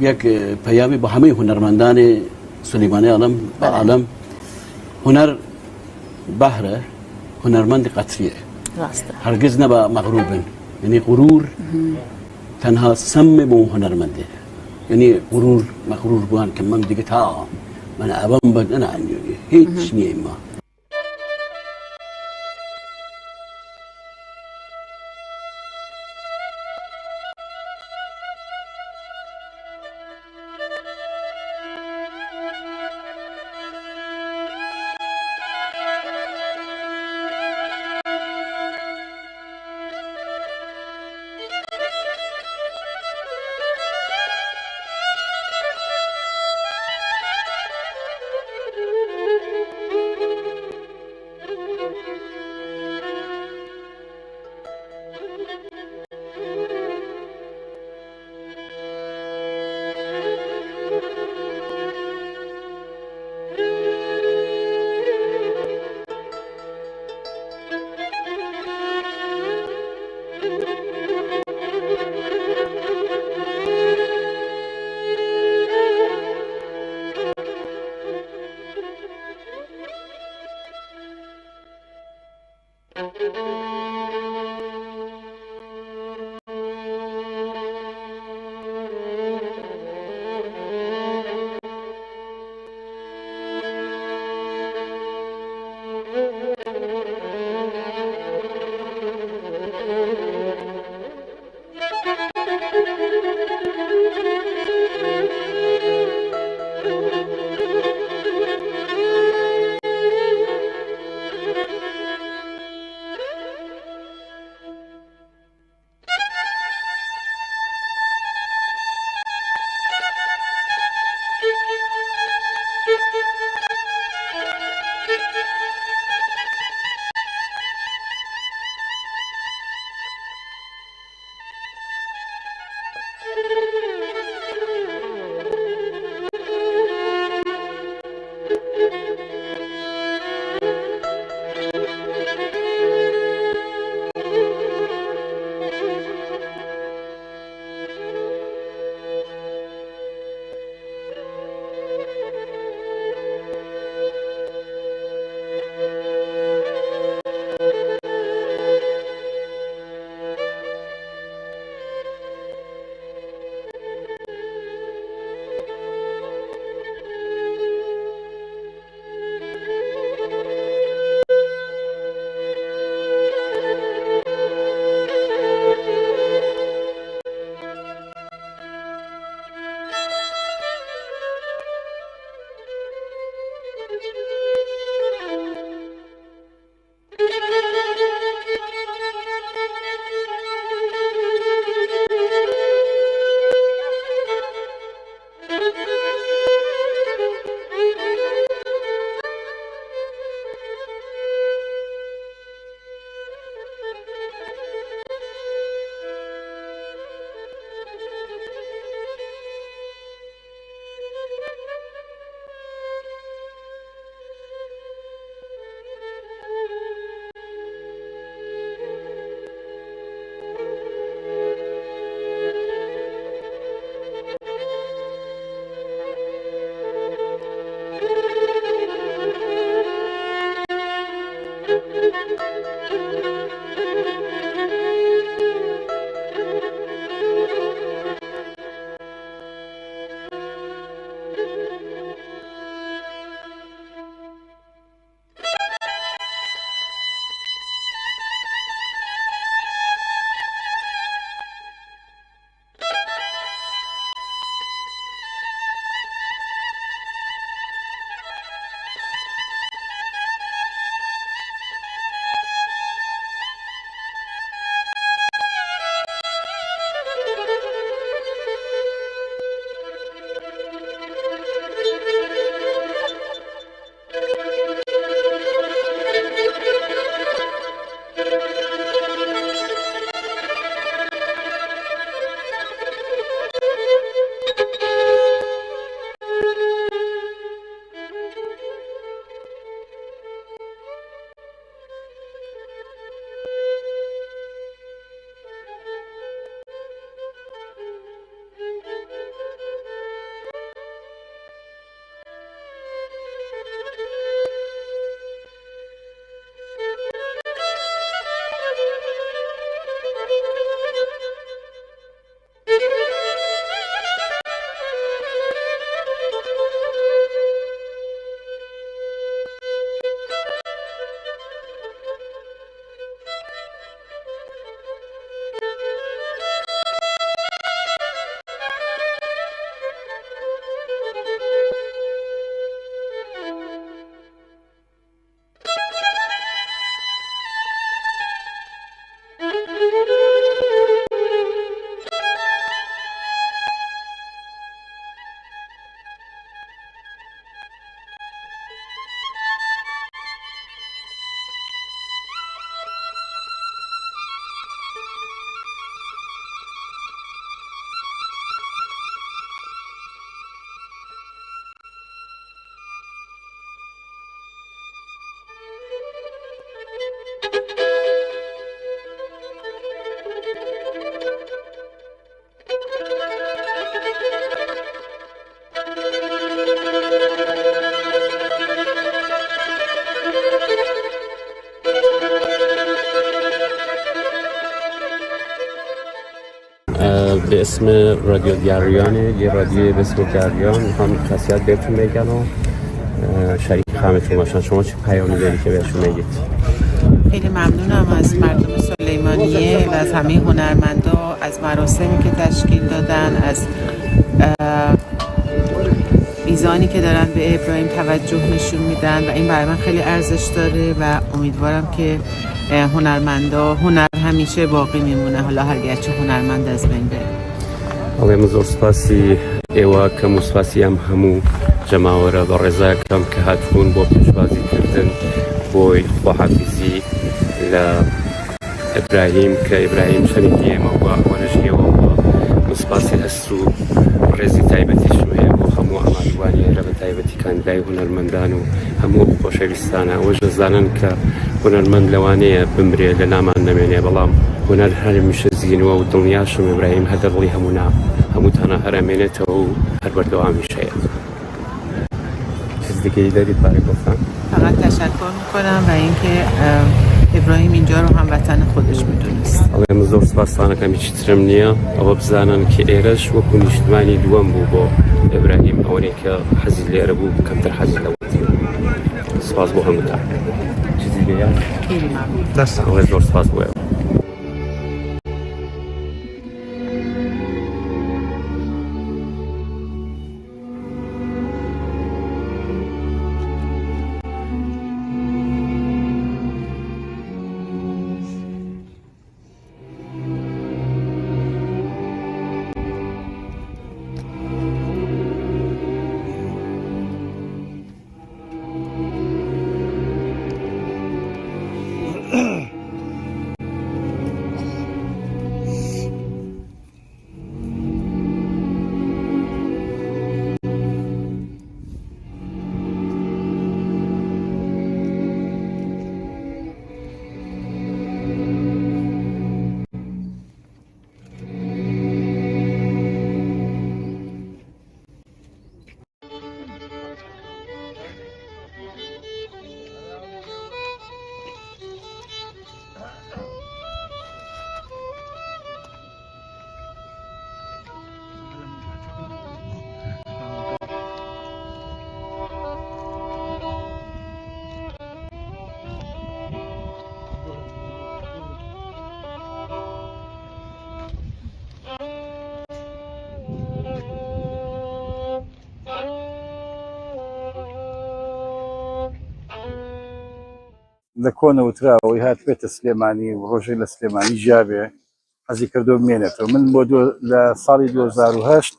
یک پیامی با همه هنرمندان سلیمانی عالم هنر بحره، هنرمند قطریه راسته هرگز نبا مغرور بن یعنی غرور تنها سم به اون هنرمنده یعنی غرور مغرور بوان که من دیگه تا من ابام بد نه هیچ نیه ما اسم رادیو گریانه، یه رادیوی به اسم گریان، هم خاصیت بهتون میگن و شریک همتون باشن. شما چه پیامی داری که بهشون میگید؟ خیلی ممنونم از مردم سلیمانیه و از همه هنرمندا، از مراسمی که تشکیل دادن، از میزانی که دارن به ابراهیم توجه نشون میدن و این برای من خیلی ارزش داره و امیدوارم که هنرمندا، هنر همیشه باقی میمونه، حالا هرگرچه هنرمند از بین بره. ئەڵێ زۆر سپاسی ئێوە کەم و سپاسی ئەم هەموو جەماوەرە بە ڕێزاکەم کە هاتبوون بۆ پێشوازیکردن بۆی خۆحافیزی لە ئیبراهیم کە ئیبراهیم شەریکی ئێمە بووە، وەرەش ئێوە بووە. سپاسی هەست و ڕێزی تایبەتیشم هەیە بۆ هەموو ئامادەوانی لە بە تایبەتی کاندای هونەرمەندان و هەموو خۆشەویستانە. ئەوەش دەزانن کە هونەرمەند لەوانەیە بمرێ لە نامان نەمێنێ، بەڵام هنر هەمیشە زیینوە و دڵنیاشم ئیبراهیم هەدە دڵی هەمووتانە هەرەمێنێتەوە و هەر بەردەوامیش هەیە. چیز دیگەی داری برای گفتن؟ فقط تشکر میکنم و اینکه ابراهیم اینجا رو هم وطن خودش میدونست. ئەڵێم زۆر سپاستانەکەم هیچ ترم نییە، ئەوە بزانن کە ئێرەش وەکو نیشتمانی دووەم بوو بۆ ئیبراهیم، ئەوەیە کە حەزی لێرە بوو کەمتر حەزی لەوەتی. سپاس بۆ هەمووتان. چیزی دیگە؟ خیلی ممنون. ئەڵێ زۆر سپاس بۆ ئێوە. لە کۆنە وتراوەی هات بێتە سلێمانی و ڕۆژەی لە سلێمانی ژیابێ حەزی کردو بمێنێتەوە. من بۆ لە ساڵی 2008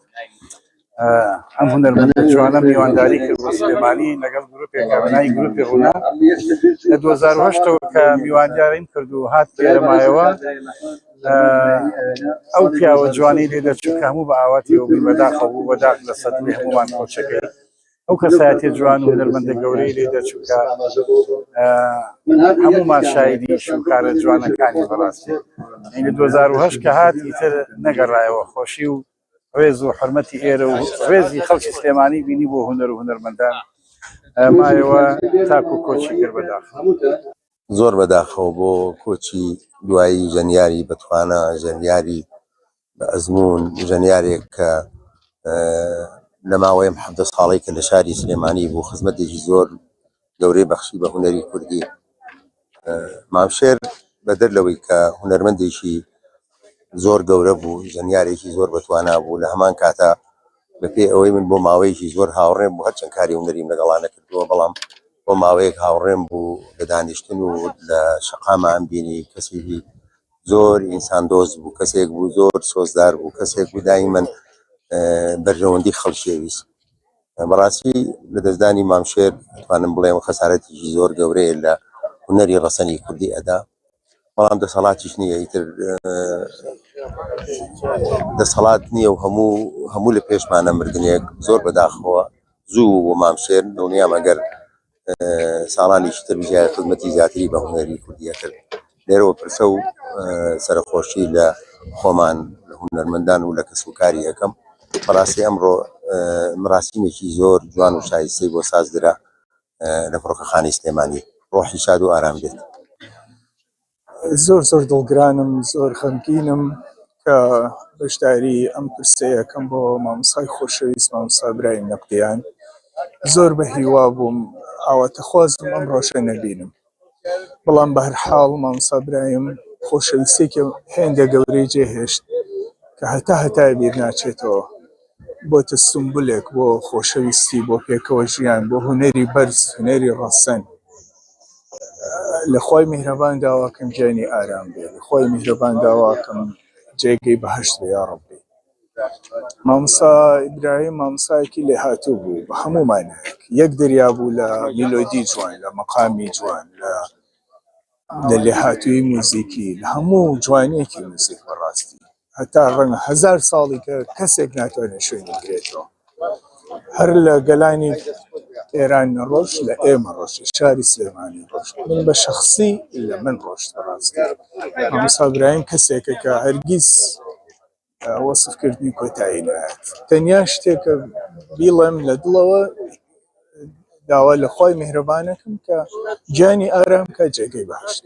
ئەم هونەرمەندە جوانە میوانداری کرد بۆ سلێمانی لەگەڵ گروپێکە بەناوی گروپی ڕوونا. لە 2008ەوە کە میوانداریم کرد و هات پێرەمایەوە، ئەو پیاوە جوانی لێ دەچوو کە هەموو بە ئاواتیەوە بووی بەداخەوە بوو بەداخ لە سەدمی هەمومان کۆچەکەی. ئەو کەسایەتی جوان و هونەرمەندە گەورەی لێ دەچوو کە هەموومان شایدی شوکارە جوانەکانی بەڕاستی. لە 2008 کە هات ئیتر نەگەڕایەوە، خۆشی و ڕێز و حرمەتی ئێرە و ڕێزی خەڵکی سلێمانی بینی بۆ هونەر و هونەرمەندان مایەوە تاکو کۆچی کرد بەداخ. زۆر بەداخەوە بۆ کۆچی دوایی ژەنیاری بەتوانە، ژەنیاری بە ئەزمون، ژەنیارێک کە لە ماوەی 17 ساڵی کە لە شاری سلێمانی بوو خزمەتێکی زۆر گەورەی بەخشی بە هونەری کوردی. مامشێر بەدەر لەوەی کە هونەرمەندێکی زۆر گەورە بوو، ژەنیارێکی زۆر بەتوانا بوو، لە هەمان کاتا بەپێ ئەوەی من بۆ ماوەیەکی زۆر هاوڕێم بوو، هەرچەند کاری هونەریم لەگەڵا نەکردووە، بەڵام بۆ ماوەیەک هاوڕێم بوو لە دانیشتن و لە شەقامان بینی. کەسێکی زۆر ئینسان دۆست بوو، کەسێک بوو زۆر سۆزدار بوو، کەسێک بوو دایمەن بەرژەوەندی خەڵکیویست. بەڕاستی لە دەستدانی مامشێر توانم بڵێم خەسارەتێکی زۆر گەورەیە لە هونەری ڕەسەنی کوردی ئەدا، بەڵام دەسەڵاتیش نییە، ئیتر دەسەڵات نییە و هەموو لە پێشمانە مردنێک زۆر بەداخەوە زوو بۆ مامشێر. دڵنیام ئەگەر ساڵانیشی تر بژایە خزمەتی زیاتری بە هونەری کوردیە کرد. لێرەوە پرسە و سەرخۆشی لە خۆمان لە هونەرمەندان و لە کەسوکاری یەکەم. بەڕاستی ئەمڕۆ مراسیمێکی زۆر جوان و شایستەی بۆ سازدرا لە فڕۆکەخانەی سلێمانی. ڕۆحی شاد و ئارام بێت. زۆر دڵگرانم، زۆر خەمگینم کە بەشداری ئەم پرسەیەکەم بۆ مامۆستای خۆشەویست مامۆستا برایم نەقدیان زۆر بە هیوا بووم ئاواتەخوازم ئەم ڕۆژە نەبینم بەڵام بە هەرحاڵ مامۆستا برایم خۆشەویستێکی هێندە گەورەی جێهێشت کە هەتا بیر ناچێتەوە بۆتە سمبولێک بۆ خۆشەویستی بۆ پێکەوە ژیان بۆ هونەری بەرز هونەری ڕەسەن لە خوای میهرەبان داواکەم گیانی ئارام بێ لە خوای میهرەبان داواکەم جێگەی بەهەشت بێ یا ڕەبی مامۆستا ئیبراهیم مامۆستایەکی لێهاتوو بوو بە هەموومانێک یەک دەریا بوو لە میلۆدی جوان لە مەقامی جوان لە لێهاتووی موزیکی لە هەموو جوانیەکی موزیک بەڕاستی هەتا ڕەنگە 1000 ساڵی کە کەسێک ناتوانێت شوێنی بگرێتەوە هەر لە گەلانی ئێران نەڕۆژ لە ئێمە ڕۆژ شاری سلێمانی ڕۆژ من بە شەخسی لە من ڕۆژت بەڕاستی مامۆستا ئیبراهیم کەسێکە کە هەرگیز وەسفکردنی کۆتایی نایەت تەنیا شتێکە بیڵێم لە دڵەوە داوا لە خوای میهرەبانەکەم کە گیانی ئارام کە جێگەی بەهەشت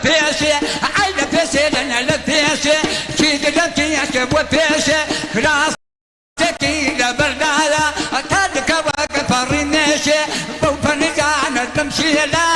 بيشي عيد بيشي لنا لبيشي كي قدمتي يا شب وبيشي راس تكيلة بردالة تادك وقف الرميشي بوفن جانا تمشي لا